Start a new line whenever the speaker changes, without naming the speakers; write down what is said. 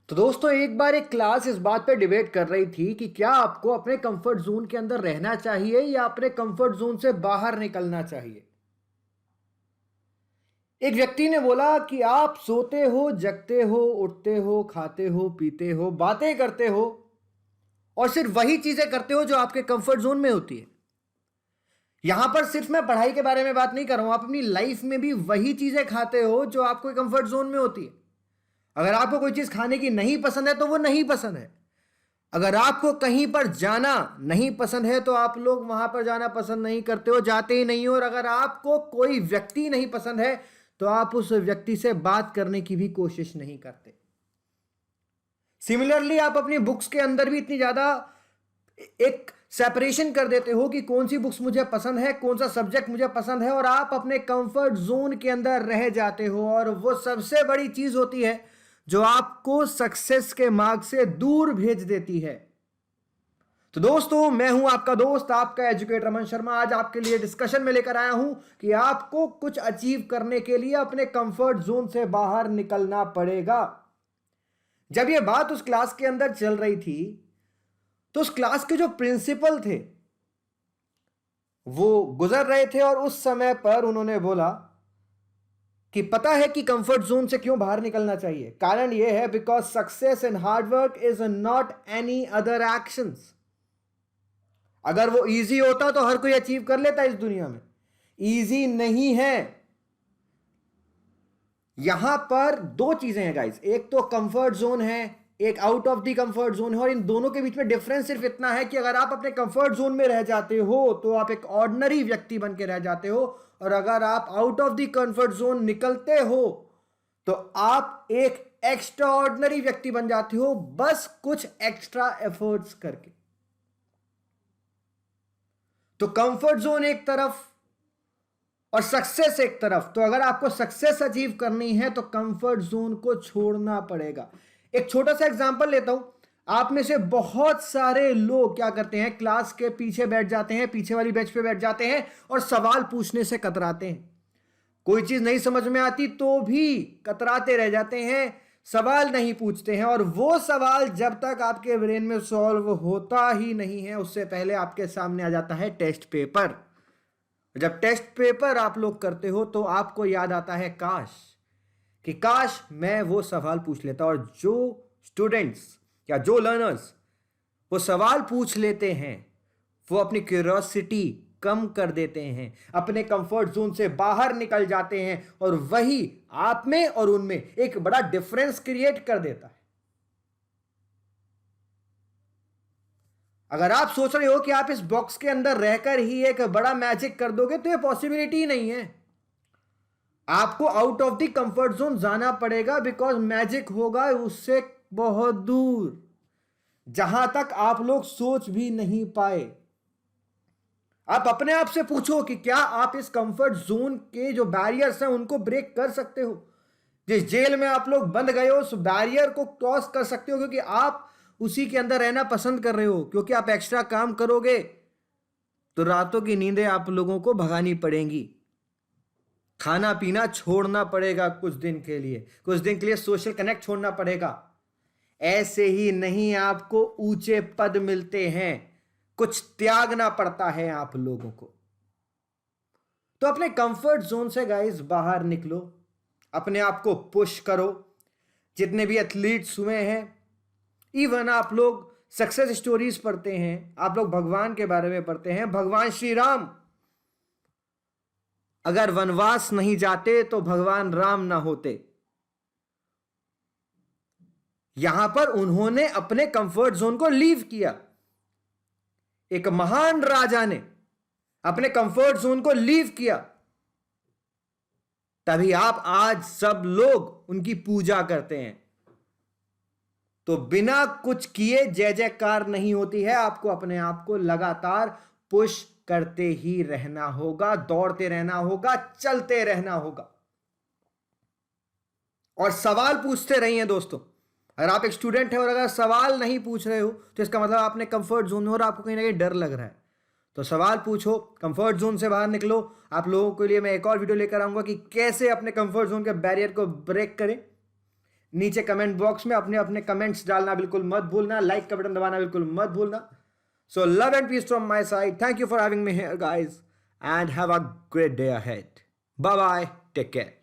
तो दोस्तों एक बार एक क्लास इस बात पे डिबेट कर रही थी कि क्या आपको अपने कंफर्ट जोन के अंदर रहना चाहिए या अपने कंफर्ट जोन से बाहर निकलना चाहिए। एक व्यक्ति ने बोला कि आप सोते हो, जगते हो, उठते हो, खाते हो, पीते हो, बातें करते हो और सिर्फ वही चीजें करते हो जो आपके कंफर्ट जोन में होती है। यहां पर सिर्फ मैं पढ़ाई के बारे में बात नहीं कर रहा हूं, आप अपनी लाइफ में भी वही चीजें खाते हो जो आपको कंफर्ट जोन में होती है। अगर आपको कोई चीज खाने की नहीं पसंद है तो वो नहीं पसंद है। अगर आपको कहीं पर जाना नहीं पसंद है तो आप लोग वहां पर जाना पसंद नहीं करते हो, जाते ही नहीं हो। और अगर आपको कोई व्यक्ति नहीं पसंद है तो आप उस व्यक्ति से बात करने की भी कोशिश नहीं करते। सिमिलरली आप अपनी बुक्स के अंदर भी इतनी ज्यादा एक सेपरेशन कर देते हो कि कौन सी बुक्स मुझे पसंद है, कौन सा सब्जेक्ट मुझे पसंद है, और आप अपने कंफर्ट जोन के अंदर रह जाते हो। और वो सबसे बड़ी चीज होती है जो आपको सक्सेस के मार्ग से दूर भेज देती है। तो दोस्तों मैं हूं आपका दोस्त, आपका एजुकेटर अमन शर्मा। आज आपके लिए डिस्कशन में लेकर आया हूं कि आपको कुछ अचीव करने के लिए अपने कंफर्ट जोन से बाहर निकलना पड़ेगा। जब यह बात उस क्लास के अंदर चल रही थी तो उस क्लास के जो प्रिंसिपल थे वो गुजर रहे थे और उस समय पर उन्होंने बोला कि पता है कि कंफर्ट जोन से क्यों बाहर निकलना चाहिए। कारण यह है because success and hard work is not any other actions. अगर वो इजी होता तो हर कोई अचीव कर लेता इस दुनिया में। इजी नहीं है। यहां पर दो चीजें हैं गाइस, एक तो कंफर्ट जोन है, एक out of the comfort zone है। और इन दोनों के बीच में डिफरेंस सिर्फ इतना है कि अगर आप अपने कंफर्ट जोन में रह जाते हो तो आप एक ऑर्डिनरी व्यक्ति बन के रह जाते हो, और अगर आप out of the comfort zone निकलते हो तो आप एक एक्स्ट्रा ऑर्डिनरी व्यक्ति बन जाते हो, बस कुछ एक्स्ट्रा एफर्ट्स करके। तो कंफर्ट जोन एक तरफ और सक्सेस एक तरफ। तो अगर आपको सक्सेस अचीव करनी है तो कंफर्ट जोन को छोड़ना पड़ेगा। एक छोटा सा एग्जांपल लेता हूं। आप में से बहुत सारे लोग क्या करते हैं, क्लास के पीछे बैठ जाते हैं, पीछे वाली बेंच पे बैठ जाते हैं और सवाल पूछने से कतराते हैं। कोई चीज नहीं समझ में आती तो भी कतराते रह जाते हैं, सवाल नहीं पूछते हैं। और वो सवाल जब तक आपके ब्रेन में सॉल्व होता ही नहीं है उससे पहले आपके सामने आ जाता है टेस्ट पेपर। जब टेस्ट पेपर आप लोग करते हो तो आपको याद आता है कि काश मैं वो सवाल पूछ लेता। और जो स्टूडेंट्स या जो लर्नर्स वो सवाल पूछ लेते हैं वो अपनी क्यूरियोसिटी कम कर देते हैं, अपने कंफर्ट जोन से बाहर निकल जाते हैं, और वही आप में और उनमें एक बड़ा डिफरेंस क्रिएट कर देता है। अगर आप सोच रहे हो कि आप इस बॉक्स के अंदर रहकर ही एक बड़ा मैजिक कर दोगे तो ये पॉसिबिलिटी नहीं है। आपको out of the comfort zone जाना पड़ेगा, बिकॉज मैजिक होगा उससे बहुत दूर, जहां तक आप लोग सोच भी नहीं पाए। आप अपने आप से पूछो कि क्या आप इस कंफर्ट जोन के जो बैरियर्स हैं उनको ब्रेक कर सकते हो। जिस जेल में आप लोग बंद गए हो उस बैरियर को क्रॉस कर सकते हो, क्योंकि आप उसी के अंदर रहना पसंद कर रहे हो। क्योंकि आप एक्स्ट्रा काम करोगे तो रातों की नींदें आप लोगों को भगानी पड़ेंगी, खाना पीना छोड़ना पड़ेगा कुछ दिन के लिए सोशल कनेक्ट छोड़ना पड़ेगा। ऐसे ही नहीं आपको ऊंचे पद मिलते हैं, कुछ त्यागना पड़ता है आप लोगों को। तो अपने कंफर्ट जोन से गाइस बाहर निकलो, अपने आप को पुश करो। जितने भी एथलीट्स हुए हैं, इवन आप लोग सक्सेस स्टोरीज पढ़ते हैं, आप लोग भगवान के बारे में पढ़ते हैं। भगवान श्री राम अगर वनवास नहीं जाते तो भगवान राम ना होते। यहां पर उन्होंने अपने कंफर्ट जोन को लीव किया। एक महान राजा ने अपने कंफर्ट जोन को लीव किया, तभी आप आज सब लोग उनकी पूजा करते हैं। तो बिना कुछ किए जय जयकार नहीं होती है। आपको अपने आप को लगातार पुश करते ही रहना होगा, दौड़ते रहना होगा, चलते रहना होगा और सवाल पूछते रहिए दोस्तों। अगर आप एक स्टूडेंट हैं और अगर सवाल नहीं पूछ रहे हो तो इसका मतलब आपने कंफर्ट जोन में और आपको कहीं ना कहीं डर लग रहा है। तो सवाल पूछो, कंफर्ट जोन से बाहर निकलो। आप लोगों के लिए मैं एक और वीडियो लेकर आऊंगा कि कैसे अपने कंफर्ट जोन के बैरियर को ब्रेक करें। नीचे कमेंट बॉक्स में अपने अपने कमेंट्स डालना बिल्कुल मत भूलना, लाइक का बटन दबाना बिल्कुल मत भूलना. So love and peace from my side. Thank you for having me here, guys, and have a great day ahead. Bye bye. Take care.